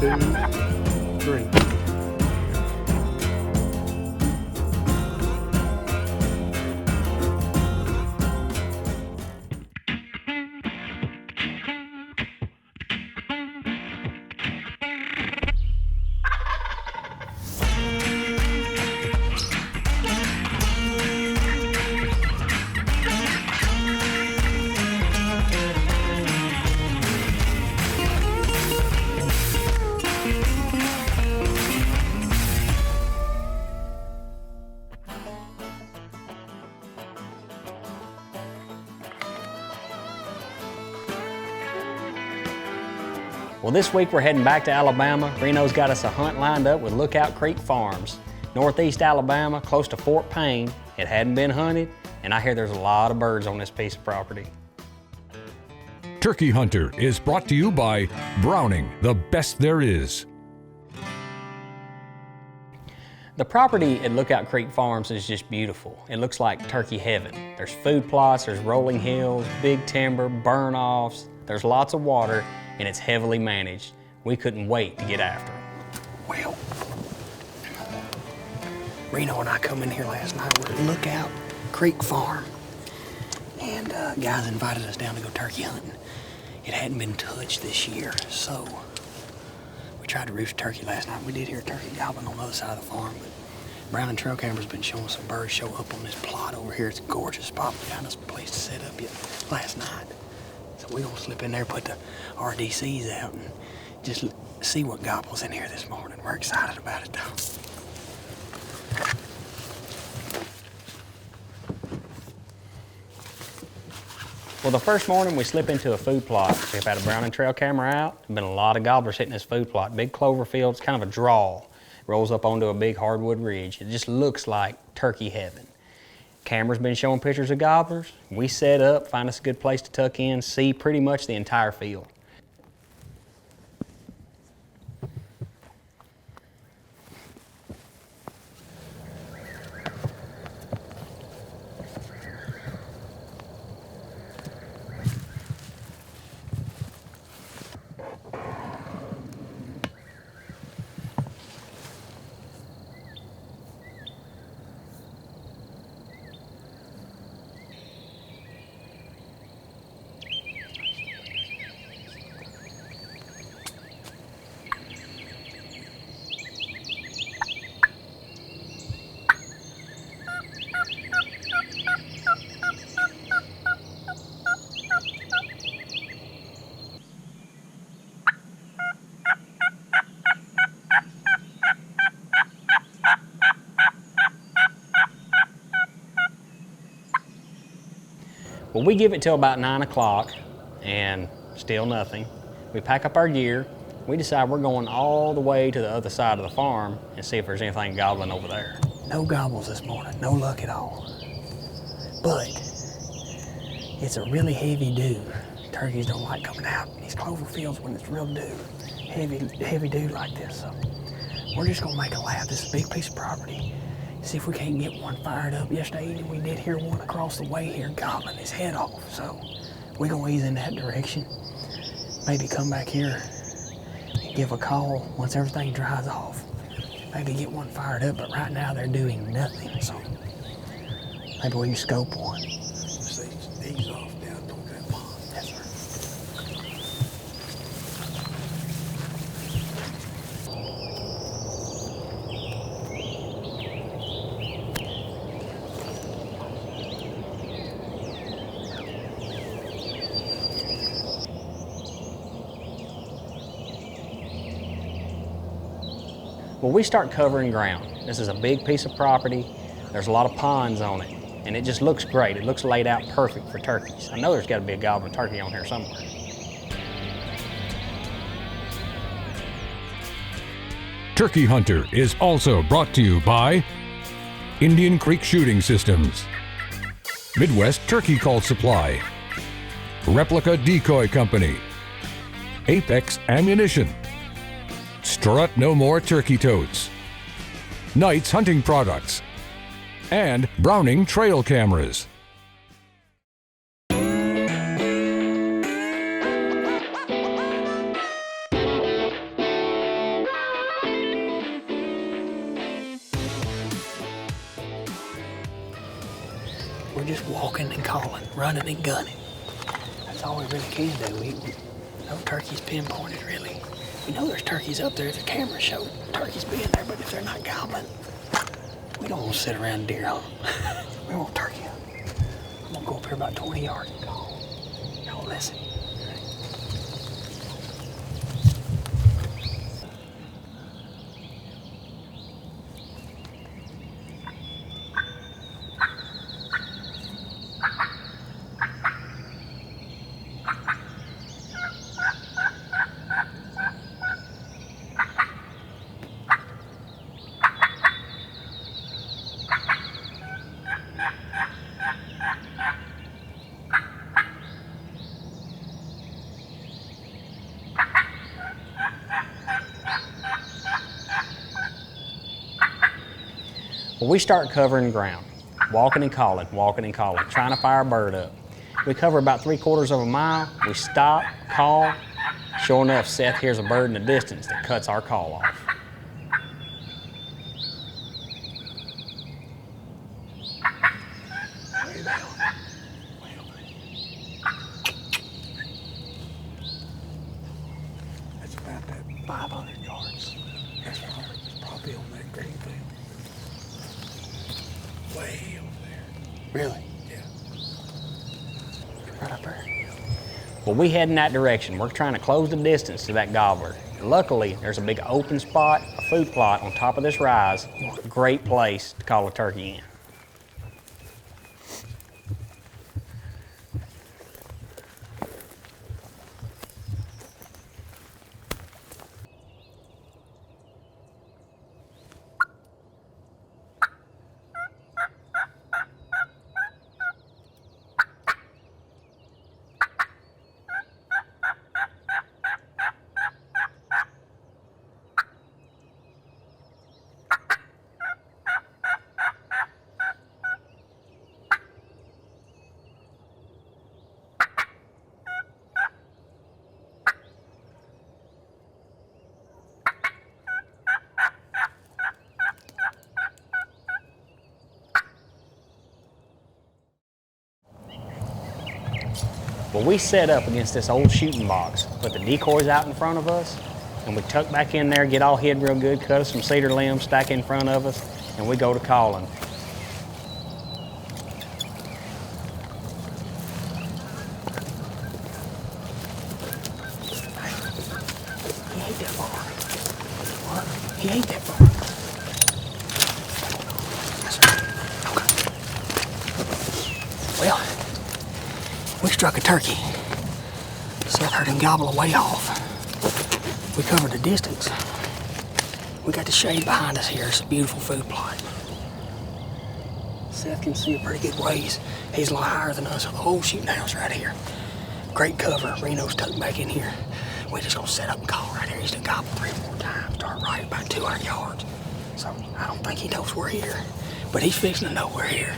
2, 3. Well, this week we're heading back to Alabama. Reno's got us a hunt lined up with Lookout Creek Farms. Northeast Alabama, close to Fort Payne. It hadn't been hunted, and I hear there's a lot of birds on this piece of property. Turkey Hunter is brought to you by Browning, the best there is. The property at Lookout Creek Farms is just beautiful. It looks like turkey heaven. There's food plots, there's rolling hills, big timber, burn-offs, there's lots of water, and it's heavily managed. We couldn't wait to get after it. Well, Reno and I come in here last night. We're at Lookout Creek Farm, and guys invited us down to go turkey hunting. It hadn't been touched this year, so we tried to roost turkey last night. We did hear a turkey gobbling on the other side of the farm, but Browning trail camera's been showing some birds show up on this plot over here. It's a gorgeous spot. We found us a place to set up last night. So we're gonna slip in there, put the RDCs out, and just see what gobbles in here this morning. We're excited about it, though. Well, the first morning we slip into a food plot. We've had a Browning trail camera out. There's been a lot of gobblers hitting this food plot. Big clover field, it's kind of a draw. Rolls up onto a big hardwood ridge. It just looks like turkey heaven. Camera's been showing pictures of gobblers. We set up, find us a good place to tuck in, see pretty much the entire field. Well, we give it till about 9 o'clock and still nothing. We pack up our gear. We decide we're going all the way to the other side of the farm and see if there's anything gobbling over there. No gobbles this morning, no luck at all. But it's a really heavy dew. Turkeys don't like coming out in these clover fields when it's real dew. Heavy dew like this. So we're just gonna make a lap. This is a big piece of property. See if we can't get one fired up. Yesterday evening we did hear one across the way here gobbling his head off. So we're gonna ease in that direction. Maybe come back here and give a call once everything dries off. Maybe get one fired up, but right now they're doing nothing. So maybe we can scope one. Ease off down toward that pond. Yes, sir. Well, we start covering ground. This is a big piece of property. There's a lot of ponds on it, and it just looks great. It looks laid out perfect for turkeys. I know there's got to be a gobbling turkey on here somewhere. Turkey Hunter is also brought to you by Indian Creek Shooting Systems, Midwest Turkey Call Supply, Replica Decoy Company, Apex Ammunition, Strut No More Turkey Totes, Knight's Hunting Products, and Browning Trail Cameras. We're just walking and calling, running and gunning. That's all we really can do. No turkeys pinpointed, really. We know there's turkeys up there. The cameras show turkeys being there, but if they're not gobbling, we don't want to sit around and deer hunt. We want turkey hunt. I'm gonna go up here about 20 yards and call. Y'all listen. Well, we start covering ground, walking and calling, trying to fire a bird up. We cover about 3/4 of a mile, we stop, call. Sure enough, Seth hears a bird in the distance that cuts our call off. That's about that 500 yards. That's right. It's probably on that green field. Way over there. Really? Yeah. Right up there. Well, we head in that direction. We're trying to close the distance to that gobbler. Luckily, there's a big open spot, a food plot on top of this rise. Great place to call a turkey in. Well, we set up against this old shooting box, put the decoys out in front of us, and we tuck back in there, get all hid real good, cut us some cedar limbs, stack in front of us, and we go to calling. He ain't that far. What? He ain't that far. That's right. Okay. Well, we struck a turkey. Seth heard him gobble away off. We covered the distance. We got the shade behind us here. It's a beautiful food plot. Seth can see a pretty good ways. He's a lot higher than us. The whole shooting house right here. Great cover. Reno's tucked back in here. We just gonna set up and call right here. He's done gobbled 3 or 4 times. Start right about 200 yards. So I don't think he knows we're here, but he's fixing to know we're here.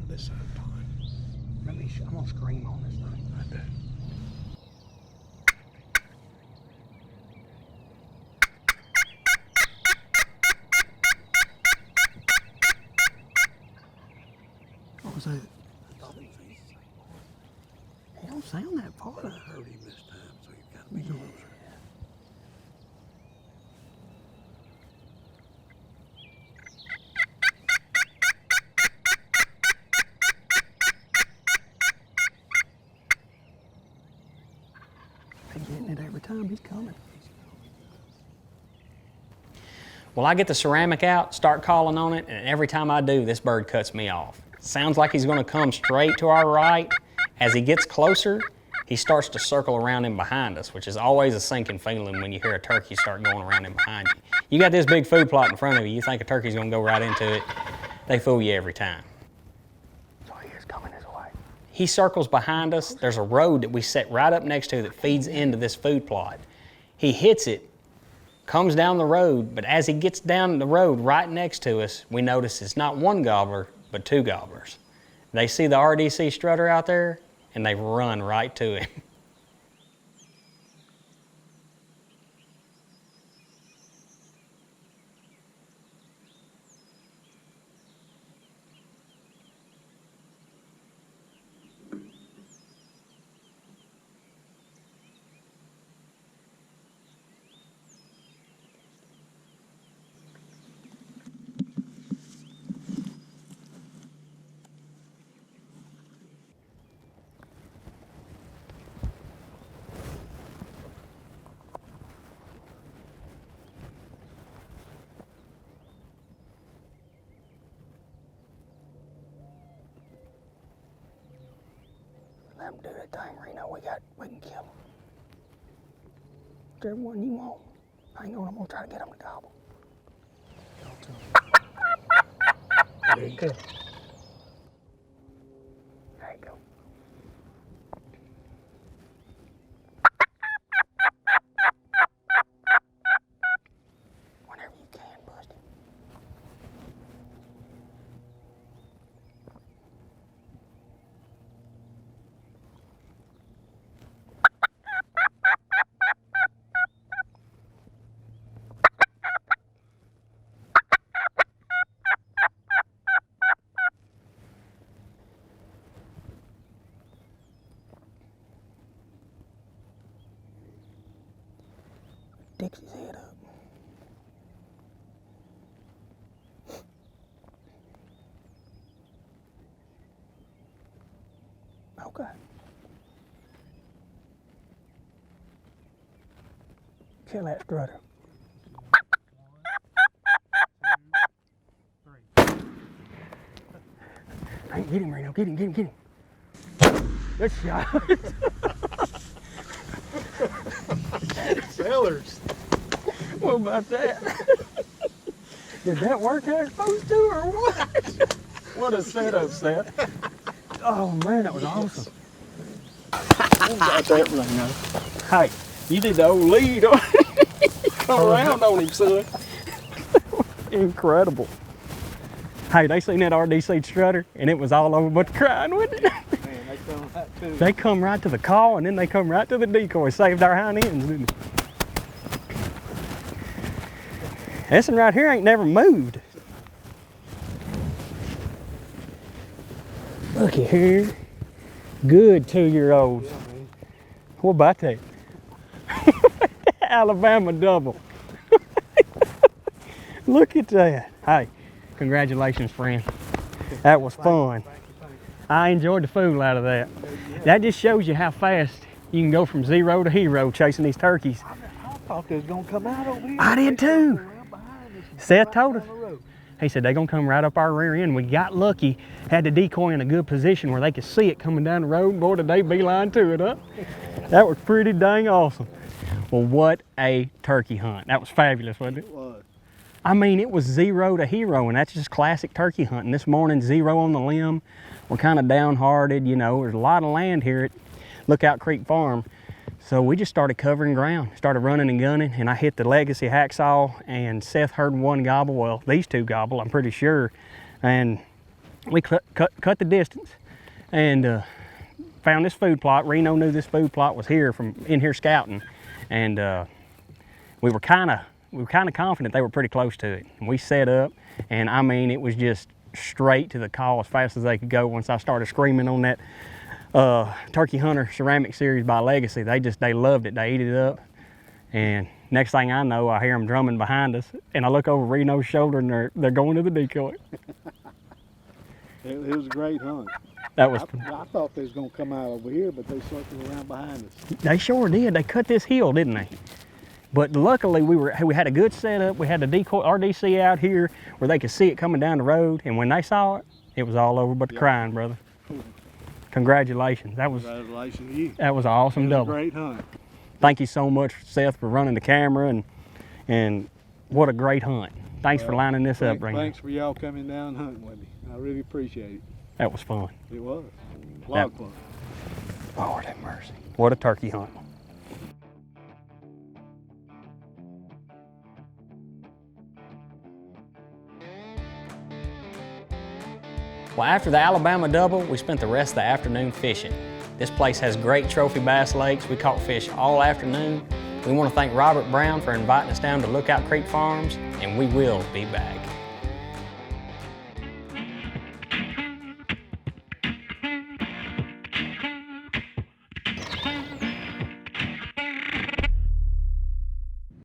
This side of the pond. I'm gonna scream on this thing. I bet. What was that? He don't sound that far. I heard him this time, so you've got to be closer. Getting it every time. He's coming. Well, I get the ceramic out, start calling on it, and every time I do, this bird cuts me off. Sounds like he's gonna come straight to our right. As he gets closer, he starts to circle around in behind us, which is always a sinking feeling when you hear a turkey start going around in behind you. You got this big food plot in front of you, you think a turkey's gonna go right into it. They fool you every time. So he is coming this way. He circles behind us. There's a road that we set right up next to that feeds into this food plot. He hits it, comes down the road, but as he gets down the road right next to us, we notice it's not one gobbler, but two gobblers. They see the RDC strutter out there, and they run right to him. Let him do that thing, Reno. We can kill him. Whichever one you want. Hang on, I'm gonna try to get him to gobble. There you go. There you go. Whenever you can, Busty. Dixie's head up. Okay. Kill that strutter. Hey, get him, Reno. Get him. Good shot. Sailors. What about that? Did that work how it's supposed to, or what? What a setup, Seth. Oh man, that was awesome. Got that right now. Hey, You did the old lead on Come around on him, son. incredible. Hey, they seen that RDC strutter, and it was all over but crying with it. Man, they come right to They come right to the call, and then they come right to the decoy. Saved our hind ends, didn't they? This one right here ain't never moved. Looky here. Good 2-year-olds. What about that? Alabama double. Look at that. Hey, congratulations, friend. That was fun. I enjoyed the fool out of that. That just shows you how fast you can go from zero to hero chasing these turkeys. I thought they was gonna come out over here. I did too. Seth Seth told us. He said they're gonna come right up our rear end. We got lucky, had the decoy in a good position where they could see it coming down the road. Boy, did they beeline to it, huh? That was pretty dang awesome. Well, what a turkey hunt. That was fabulous, wasn't it? It was. I mean, it was zero to hero, and that's just classic turkey hunting. This morning, zero on the limb. We're kind of downhearted, you know. There's a lot of land here at Lookout Creek Farm. So we just started covering ground, started running and gunning, and I hit the legacy hacksaw, and Seth heard one gobble, well, these two gobble, I'm pretty sure. And we cut the distance and found this food plot. Reno knew this food plot was here from in here scouting, and we were kind of confident they were pretty close to it. And we set up, and I mean, it was just straight to the call as fast as they could go. Once I started screaming on that Turkey Hunter Ceramic Series by Legacy, they loved it. They ate it up, and next thing I know, I hear them drumming behind us, and I look over Reno's shoulder, and they're going to the decoy. It was a great hunt. That was. I thought they was gonna come out over here, but they circled around behind us. They sure did. They cut this hill, didn't they? But luckily, we had a good setup. We had the decoy RDC out here where they could see it coming down the road, and when they saw it, it was all over but the crying, brother. Congratulations. That was Congratulations to you. that was an awesome It was a double. great hunt. Thank you so much, Seth, for running the camera, and what a great hunt. Thanks for lining this up, Reno. Thanks for y'all coming down hunting with me. I really appreciate it. That was fun. It was a lot of fun. Lord have mercy. What a turkey hunt. Well, after the Alabama double, we spent the rest of the afternoon fishing. This place has great trophy bass lakes. We caught fish all afternoon. We want to thank Robert Brown for inviting us down to Lookout Creek Farms, and we will be back.